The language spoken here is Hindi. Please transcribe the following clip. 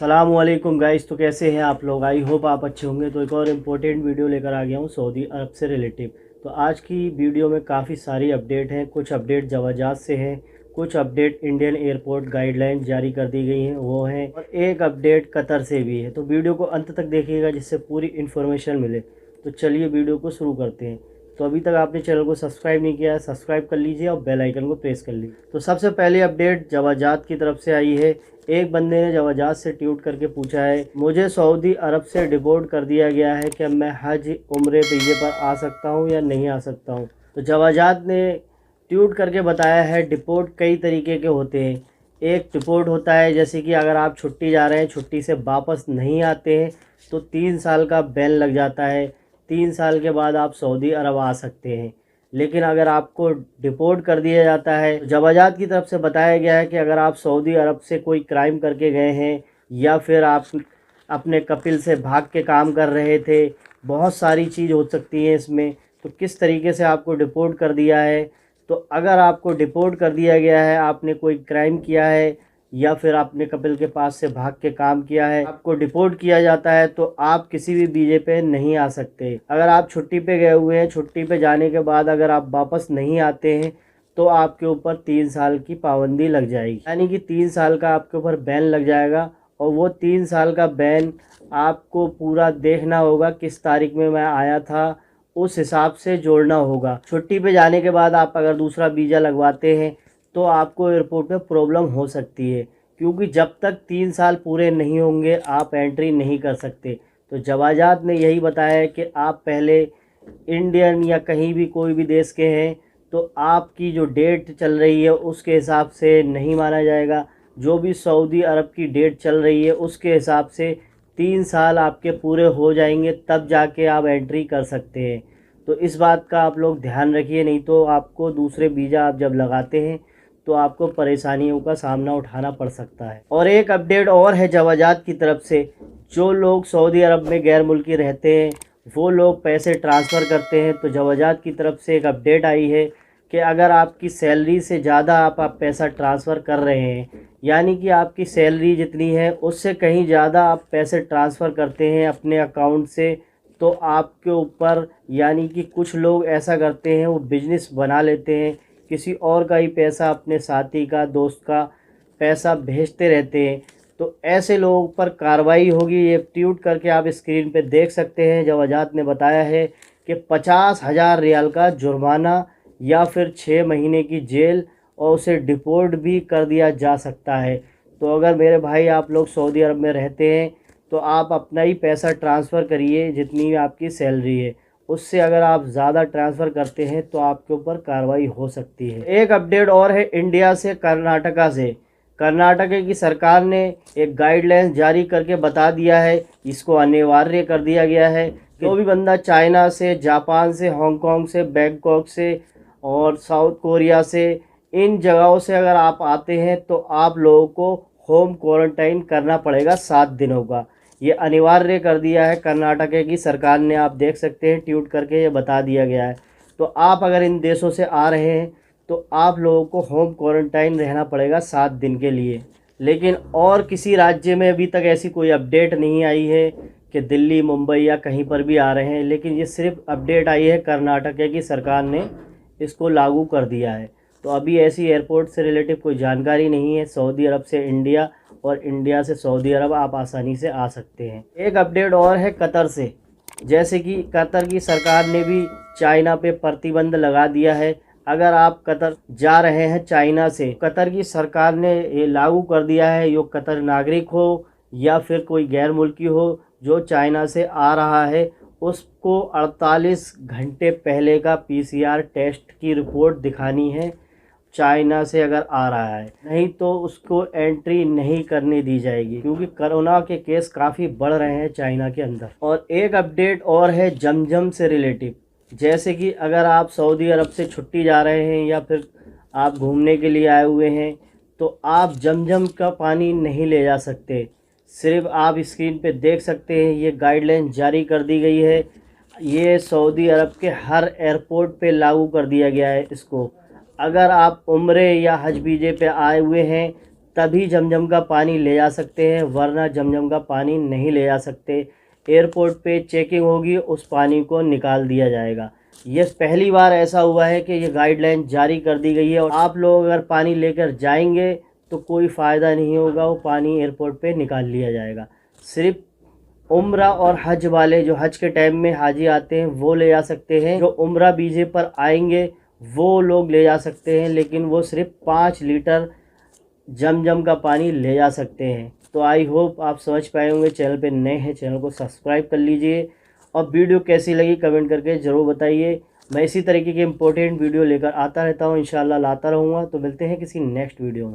सलामकुम गाइस। तो कैसे हैं आप लोग? आई होप आप अच्छे होंगे। तो एक और इम्पोर्टेंट वीडियो लेकर आ गया हूं सऊदी अरब से रिलेटिव। तो आज की वीडियो में काफ़ी सारी अपडेट हैं। कुछ अपडेट जवाजात से हैं, कुछ अपडेट इंडियन एयरपोर्ट गाइडलाइन जारी कर दी गई हैं वो हैं, और एक अपडेट कतर से भी है। तो वीडियो को अंत तक देखिएगा जिससे पूरी इन्फॉर्मेशन मिले। तो चलिए वीडियो को शुरू करते हैं। तो अभी तक आपने चैनल को सब्सक्राइब नहीं किया है, सब्सक्राइब कर लीजिए और बेल आइकन को प्रेस कर लीजिए। तो सबसे पहले अपडेट जवाजात की तरफ से आई है। एक बंदे ने जवाजात से ट्वीट करके पूछा है, मुझे सऊदी अरब से डिपोर्ट कर दिया गया है, क्या मैं हज उम्रे वीज़े पर आ सकता हूं या नहीं आ सकता हूं? तो जवाजात ने ट्वीट करके बताया है, डिपोर्ट कई तरीके के होते हैं। एक डिपोर्ट होता है जैसे कि अगर आप छुट्टी जा रहे हैं, छुट्टी से वापस नहीं आते हैं तो 3 साल का बैन लग जाता है। 3 साल के बाद आप सऊदी अरब आ सकते हैं। लेकिन अगर आपको डिपोर्ट कर दिया जाता है, जवाजात की तरफ से बताया गया है कि अगर आप सऊदी अरब से कोई क्राइम करके गए हैं या फिर आप अपने कपिल से भाग के काम कर रहे थे, बहुत सारी चीज़ हो सकती है इसमें। तो किस तरीके से आपको डिपोर्ट कर दिया है? तो अगर आपको डिपोर्ट कर दिया गया है, आपने कोई क्राइम किया है या फिर आपने कपिल के पास से भाग के काम किया है, आपको डिपोर्ट किया जाता है तो आप किसी भी वीज़े पे नहीं आ सकते। अगर आप छुट्टी पे गए हुए हैं, छुट्टी पे जाने के बाद अगर आप वापस नहीं आते हैं तो आपके ऊपर 3 साल की पाबंदी लग जाएगी, यानी कि 3 साल का आपके ऊपर बैन लग जाएगा। और वो 3 साल का बैन आपको पूरा देखना होगा, किस तारीख में मैं आया था उस हिसाब से जोड़ना होगा। छुट्टी पे जाने के बाद आप अगर दूसरा वीज़ा लगवाते हैं तो आपको एयरपोर्ट में प्रॉब्लम हो सकती है, क्योंकि जब तक 3 साल पूरे नहीं होंगे आप एंट्री नहीं कर सकते। तो जवाजात ने यही बताया है कि आप पहले इंडियन या कहीं भी कोई भी देश के हैं तो आपकी जो डेट चल रही है उसके हिसाब से नहीं माना जाएगा। जो भी सऊदी अरब की डेट चल रही है उसके हिसाब से 3 साल आपके पूरे हो जाएंगे, तब जाके आप एंट्री कर सकते हैं। तो इस बात का आप लोग ध्यान रखिए, नहीं तो आपको दूसरे वीज़ा आप जब लगाते हैं तो आपको परेशानियों का सामना उठाना पड़ सकता है। और एक अपडेट और है जवाजात की तरफ से, जो लोग सऊदी अरब में गैर मुल्की रहते हैं वो लोग पैसे ट्रांसफ़र करते हैं। तो जवाजात की तरफ से एक अपडेट आई है कि अगर आपकी सैलरी से ज़्यादा आप पैसा ट्रांसफ़र कर रहे हैं, यानी कि आपकी सैलरी जितनी है उससे कहीं ज़्यादा आप पैसे ट्रांसफ़र करते हैं अपने अकाउंट से, तो आपके ऊपर, यानी कि कुछ लोग ऐसा करते हैं वो बिज़नेस बना लेते हैं, किसी और का ही पैसा, अपने साथी का, दोस्त का पैसा भेजते रहते हैं। तो ऐसे लोगों पर कार्रवाई होगी। ये ट्वीट करके आप स्क्रीन पे देख सकते हैं। जवाजात ने बताया है कि 50,000 रियाल का जुर्माना या फिर 6 महीने की जेल और उसे डिपोर्ट भी कर दिया जा सकता है। तो अगर मेरे भाई आप लोग सऊदी अरब में रहते हैं तो आप अपना ही पैसा ट्रांसफ़र करिए, जितनी आपकी सैलरी है उससे अगर आप ज़्यादा ट्रांसफ़र करते हैं तो आपके ऊपर कार्रवाई हो सकती है। एक अपडेट और है इंडिया से, कर्नाटका से। कर्नाटका की सरकार ने एक गाइडलाइन जारी करके बता दिया है, इसको अनिवार्य कर दिया गया है कि जो भी बंदा चाइना से, जापान से, हांगकांग से, बैंकॉक से और साउथ कोरिया से, इन जगहों से अगर आप आते हैं तो आप लोगों को होम क्वारंटाइन करना पड़ेगा 7 दिनों का। ये अनिवार्य कर दिया है कर्नाटक की सरकार ने, आप देख सकते हैं ट्वीट करके ये बता दिया गया है। तो आप अगर इन देशों से आ रहे हैं तो आप लोगों को होम क्वारंटाइन रहना पड़ेगा 7 दिन के लिए। लेकिन और किसी राज्य में अभी तक ऐसी कोई अपडेट नहीं आई है कि दिल्ली, मुंबई या कहीं पर भी आ रहे हैं, लेकिन ये सिर्फ अपडेट आई है कर्नाटक की सरकार ने इसको लागू कर दिया है। तो अभी ऐसी एयरपोर्ट से रिलेटिव कोई जानकारी नहीं है। सऊदी अरब से इंडिया और इंडिया से सऊदी अरब आप आसानी से आ सकते हैं। एक अपडेट और है कतर से, जैसे कि कतर की सरकार ने भी चाइना पे प्रतिबंध लगा दिया है। अगर आप कतर जा रहे हैं चाइना से, कतर की सरकार ने ये लागू कर दिया है, जो कतर नागरिक हो या फिर कोई गैर मुल्की हो जो चाइना से आ रहा है, उसको 48 घंटे पहले का पीसीआर टेस्ट की रिपोर्ट दिखानी है चाइना से अगर आ रहा है, नहीं तो उसको एंट्री नहीं करने दी जाएगी, क्योंकि कोरोना के केस काफ़ी बढ़ रहे हैं चाइना के अंदर। और एक अपडेट और है जमजम से रिलेटिव, जैसे कि अगर आप सऊदी अरब से छुट्टी जा रहे हैं या फिर आप घूमने के लिए आए हुए हैं तो आप जमजम का पानी नहीं ले जा सकते। सिर्फ आप स्क्रीन पे देख सकते हैं, ये गाइडलाइन जारी कर दी गई है। ये सऊदी अरब के हर एयरपोर्ट पे लागू कर दिया गया है इसको। अगर आप उम्रे या हज वीज़े पे आए हुए हैं तभी जमजम का पानी ले जा सकते हैं, वरना जमजम का पानी नहीं ले जा सकते। एयरपोर्ट पे चेकिंग होगी, उस पानी को निकाल दिया जाएगा। ये पहली बार ऐसा हुआ है कि ये गाइडलाइन जारी कर दी गई है, और आप लोग अगर पानी लेकर जाएंगे तो कोई फ़ायदा नहीं होगा, वो पानी एयरपोर्ट पे निकाल लिया जाएगा। सिर्फ उम्रा और हज वाले, जो हज के टाइम में हाजी आते हैं, वो ले जा सकते हैं। जो उम्रा वीज़े पर आएंगे वो लोग ले जा सकते हैं, लेकिन वो सिर्फ 5 लीटर जमजम का पानी ले जा सकते हैं। तो आई होप आप समझ पाए होंगे। चैनल पे नए हैं, चैनल को सब्सक्राइब कर लीजिए, और वीडियो कैसी लगी कमेंट करके ज़रूर बताइए। मैं इसी तरीके के इम्पोर्टेंट वीडियो लेकर आता रहता हूँ, इंशाल्लाह लाता रहूँगा। तो मिलते हैं किसी नेक्स्ट वीडियो में।